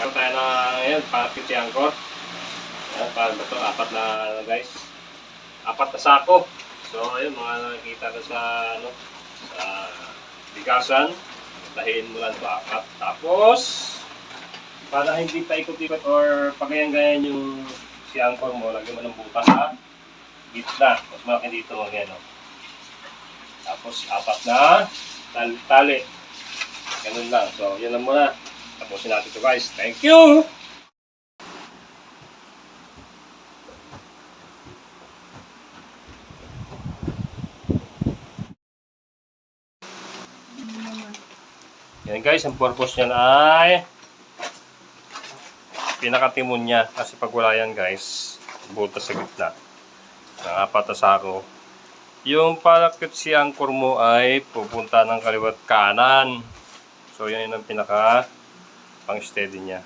Magkakaroon tayo na ngayon, packet si Angkor. Ayan, paano ba ito? Apat na guys. Apat na sako. So ayun, mga nakikita ko sa ano, sa bigasan. Tahiin mo lang ito apat. Tapos para hindi pa ikot-ikot or pagayan-gayan yung si Angkor mo, lagyan mo ng butas sa gitna. Mas malaki dito mga gano. Tapos apat na tali. Ganun lang. So yan lang muna. Tapusin natin ito guys. Thank you! Yan guys, ang purpose niyan ay pinakatimon niya. Kasi pag wala yan guys, butas sa gitna. Ang apat na sako. Yung palakit si Angkor mo ay pupunta ng kaliwat kanan. So yan ang pinaka pang steady niya.